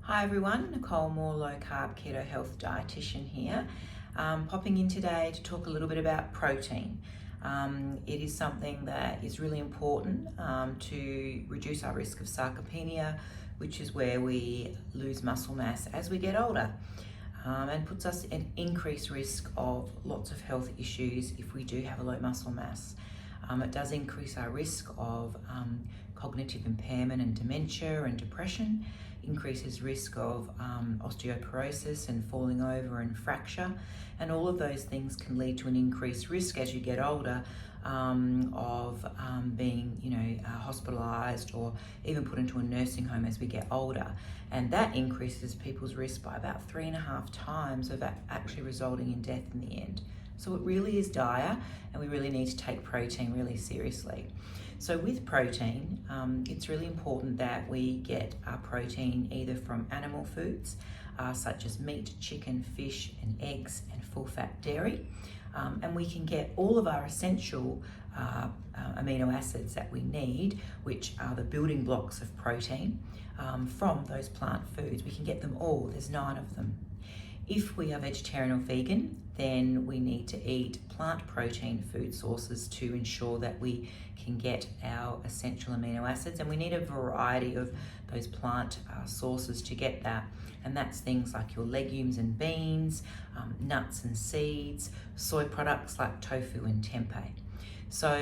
Hi everyone, Nicole, Low Carb Keto Health dietitian here. Popping in today to talk a little bit about protein. It is something that is really important to reduce our risk of sarcopenia, which is where we lose muscle mass as we get older, and puts us at increased risk of lots of health issues if we do have a low muscle mass. It does increase our risk of cognitive impairment and dementia and depression, increases risk of osteoporosis and falling over and fracture, and all of those things can lead to an increased risk as you get older of being hospitalized or even put into a nursing home as we get older, and that increases people's risk by about 3.5 times of that actually resulting in death in the end. So it really is dire, and we really need to take protein really seriously. So with protein, it's really important that we get our protein either from animal foods, such as meat, chicken, fish, and eggs, and full-fat dairy. And we can get all of our essential amino acids that we need, which are the building blocks of protein, from those plant foods. We can get them all, there's 9 of them. If we are vegetarian or vegan, then we need to eat plant protein food sources to ensure that we can get our essential amino acids, and we need a variety of those plant sources to get that, and that's things like your legumes and beans, nuts and seeds, soy products like tofu and tempeh. So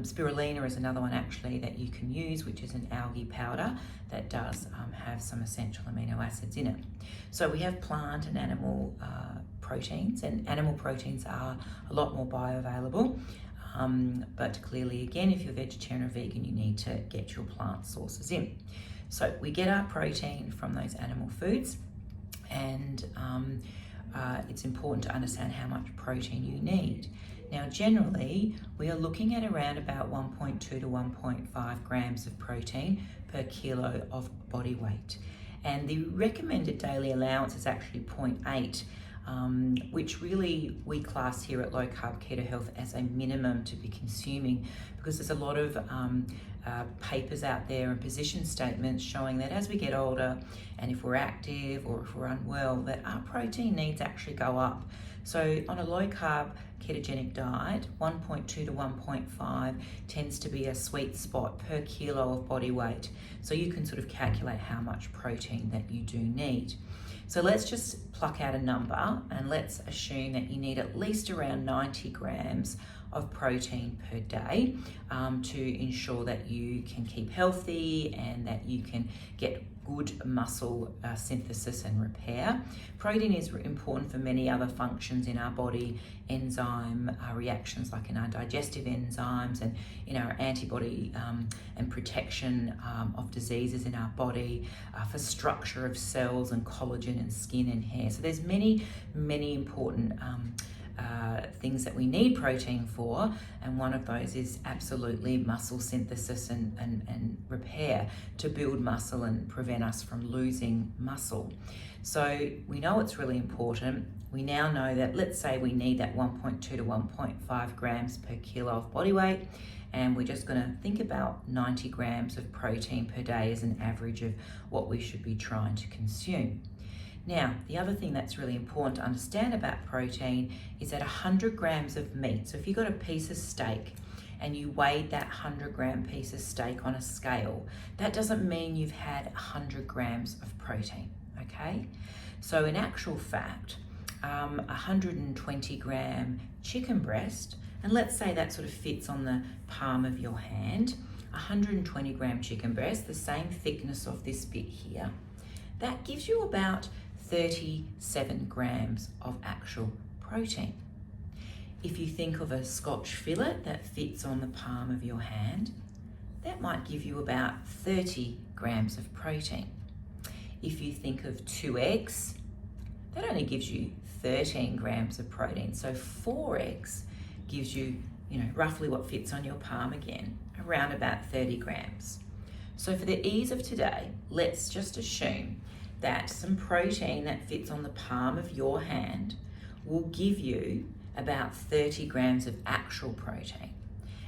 spirulina is another one actually that you can use, which is an algae powder that does have some essential amino acids in it. So we have plant and animal proteins, and animal proteins are a lot more bioavailable, but clearly again, if you're vegetarian or vegan, you need to get your plant sources in. So we get our protein from those animal foods, and it's important to understand how much protein you need. Now, generally, we are looking at around about 1.2 to 1.5 grams of protein per kilo of body weight. And the recommended daily allowance is actually 0.8, which really we class here at Low Carb Keto Health as a minimum to be consuming, because there's a lot of papers out there and position statements showing that as we get older, and if we're active or if we're unwell, that our protein needs actually go up. So on a low carb ketogenic diet, 1.2 to 1.5 tends to be a sweet spot per kilo of body weight. So you can sort of calculate how much protein that you do need. So let's just pluck out a number, and let's assume that you need at least around 90 grams of protein per day to ensure that you can keep healthy and that you can get good muscle synthesis and repair. Protein is important for many other functions in our body, enzyme reactions like in our digestive enzymes and in our antibody and protection of diseases in our body, for structure of cells and collagen and skin and hair. So there's many important things that we need protein for, and one of those is absolutely muscle synthesis and repair to build muscle and prevent us from losing muscle. So we know it's really important. We now know that, let's say we need that 1.2 to 1.5 grams per kilo of body weight, and we're just going to think about 90 grams of protein per day as an average of what we should be trying to consume. Now, the other thing that's really important to understand about protein is that 100 grams of meat, so if you got a piece of steak and you weighed that 100-gram piece of steak on a scale, that doesn't mean you've had 100 grams of protein, okay? So in actual fact, 120-gram chicken breast, and let's say that sort of fits on the palm of your hand, 120-gram chicken breast, the same thickness of this bit here, that gives you about 37 grams of actual protein. If you think of a Scotch fillet that fits on the palm of your hand, that might give you about 30 grams of protein. If you think of 2 eggs, that only gives you 13 grams of protein. So 4 eggs gives you, roughly what fits on your palm again, around about 30 grams. So for the ease of today, let's just assume that some protein that fits on the palm of your hand will give you about 30 grams of actual protein.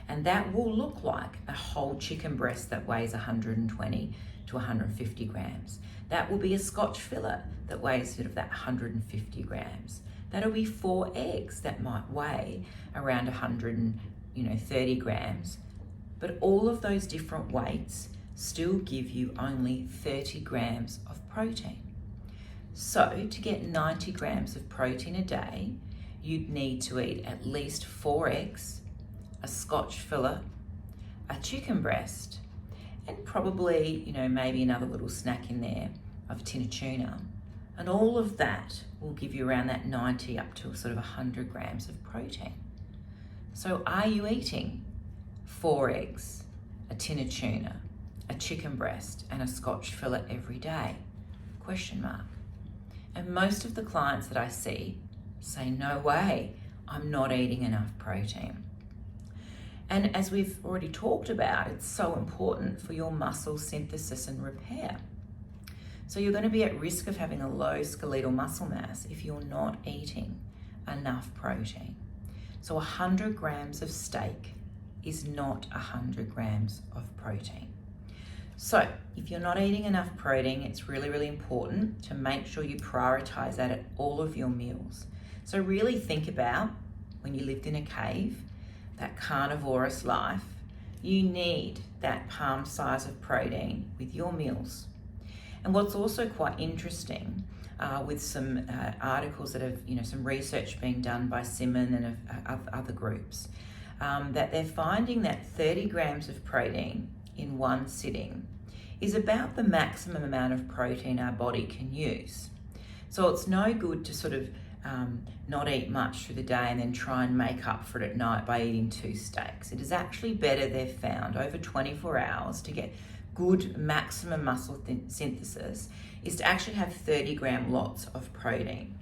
And that will look like a whole chicken breast that weighs 120 to 150 grams. That will be a Scotch fillet that weighs sort of that 150 grams. That'll be 4 eggs that might weigh around 130 grams. But all of those different weights still give you only 30 grams of protein. So to get 90 grams of protein a day, you'd need to eat at least 4 eggs, a Scotch fillet, a chicken breast, and probably, maybe another little snack in there of a tin of tuna. And all of that will give you around that 90 up to sort of 100 grams of protein. So are you eating 4 eggs, a tin of tuna, a chicken breast, and a Scotch fillet every day? Question mark. And most of the clients that I see say, no way, I'm not eating enough protein. And as we've already talked about, it's so important for your muscle synthesis and repair. So you're going to be at risk of having a low skeletal muscle mass if you're not eating enough protein. So 100 grams of steak is not 100 grams of protein. So if you're not eating enough protein, it's really, really important to make sure you prioritize that at all of your meals. So really think about when you lived in a cave, that carnivorous life, you need that palm size of protein with your meals. And what's also quite interesting with some articles that have, some research being done by Simon and other groups, that they're finding that 30 grams of protein in one sitting is about the maximum amount of protein our body can use. So it's no good to sort of not eat much through the day and then try and make up for it at night by eating 2 steaks. It is actually better, they've found, over 24 hours to get good maximum muscle synthesis is to actually have 30-gram lots of protein.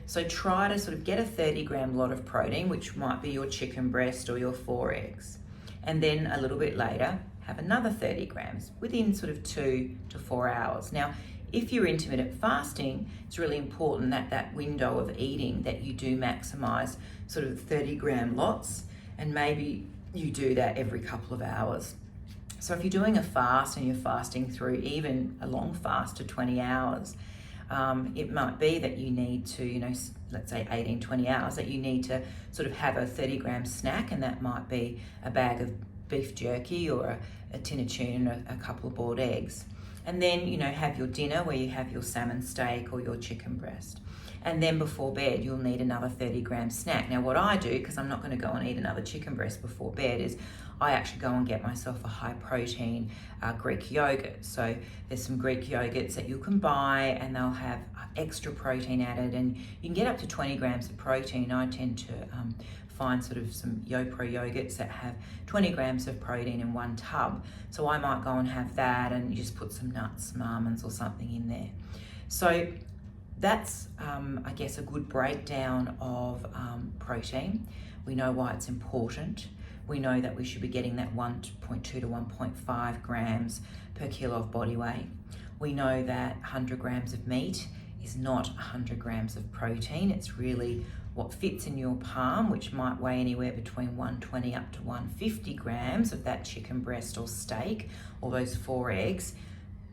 So try to sort of get a 30-gram lot of protein, which might be your chicken breast or your 4 eggs. And then a little bit later, have another 30 grams within sort of 2 to 4 hours. Now, if you're intermittent fasting, it's really important that that window of eating that you do maximize sort of 30-gram lots, and maybe you do that every couple of hours. So if you're doing a fast and you're fasting through even a long fast to 20 hours, it might be that you need to, let's say 18, 20 hours, that you need to sort of have a 30-gram snack, and that might be a bag of beef jerky or a tin of tuna and a couple of boiled eggs. And then, have your dinner where you have your salmon steak or your chicken breast. And then before bed, you'll need another 30-gram snack. Now, what I do, because I'm not going to go and eat another chicken breast before bed, is I actually go and get myself a high-protein Greek yogurt. So there's some Greek yogurts that you can buy, and they'll have extra protein added, and you can get up to 20 grams of protein. I tend to find sort of some YoPro yogurts that have 20 grams of protein in one tub. So I might go and have that, and you just put some nuts, some almonds or something in there. So that's, I guess, a good breakdown of protein. We know why it's important. We know that we should be getting that 1.2 to 1.5 grams per kilo of body weight. We know that 100 grams of meat is not 100 grams of protein. It's really what fits in your palm, which might weigh anywhere between 120 up to 150 grams of that chicken breast or steak, or those 4 eggs.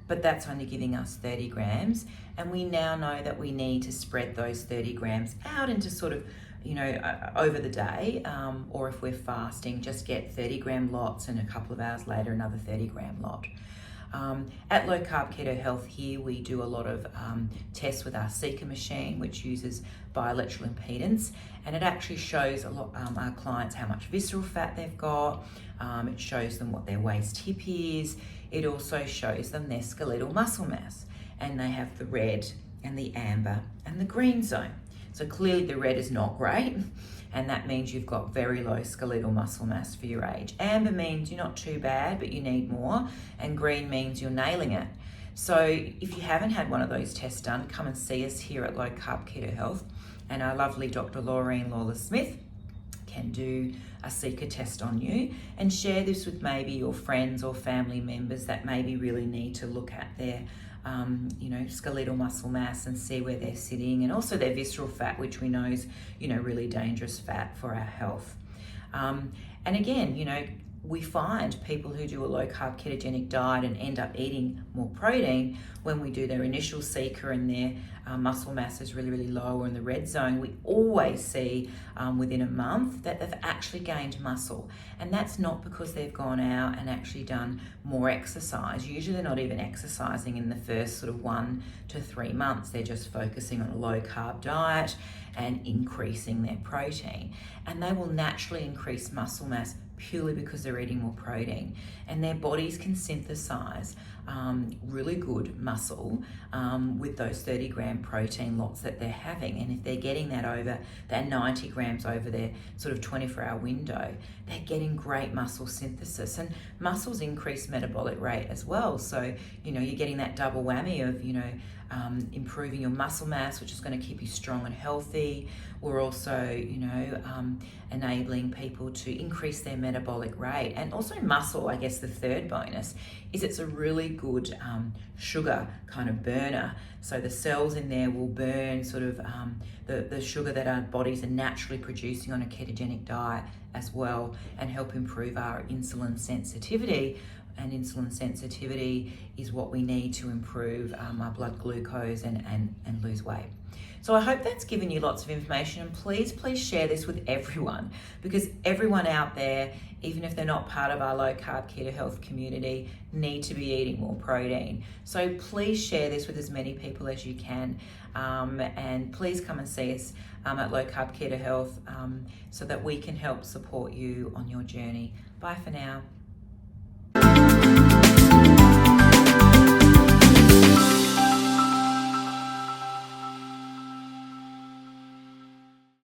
But that's only giving us 30 grams. And we now know that we need to spread those 30 grams out into sort of, over the day, or if we're fasting, just get 30-gram lots, and a couple of hours later, another 30-gram lot. At Low Carb Keto Health here, we do a lot of tests with our Seeker machine, which uses bioelectrical impedance, and it actually shows a lot our clients how much visceral fat they've got. It shows them what their waist hip is. It also shows them their skeletal muscle mass, and they have the red and the amber and the green zone. So clearly the red is not great, and that means you've got very low skeletal muscle mass for your age. Amber means you're not too bad, but you need more, and green means you're nailing it. So if you haven't had one of those tests done, come and see us here at Low Carb Keto Health, and our lovely Dr. Laureen Lawler-Smith can do a Seeker test on you and share this with maybe your friends or family members that maybe really need to look at their skeletal muscle mass and see where they're sitting, and also their visceral fat, which we know is, really dangerous fat for our health. And again, we find people who do a low carb ketogenic diet and end up eating more protein, when we do their initial seeker and their muscle mass is really, really low or in the red zone, we always see within a month that they've actually gained muscle. And that's not because they've gone out and actually done more exercise. Usually they're not even exercising in the first sort of 1 to 3 months. They're just focusing on a low carb diet and increasing their protein. And they will naturally increase muscle mass purely because they're eating more protein, and their bodies can synthesize really good muscle with those 30-gram protein lots that they're having. And if they're getting that over, that 90 grams over their sort of 24-hour window, they're getting great muscle synthesis. And muscles increase metabolic rate as well. So, you're getting that double whammy of, improving your muscle mass, which is going to keep you strong and healthy. We're also, enabling people to increase their metabolic rate. And also muscle, I guess the third bonus is it's a really good sugar kind of burner. So the cells in there will burn sort of the sugar that our bodies are naturally producing on a ketogenic diet as well, and help improve our insulin sensitivity. And insulin sensitivity is what we need to improve our blood glucose and lose weight. So I hope that's given you lots of information, and please share this with everyone, because everyone out there, even if they're not part of our Low Carb Keto Health community, need to be eating more protein. So please share this with as many people as you can, and please come and see us at Low Carb Keto Health so that we can help support you on your journey. Bye for now.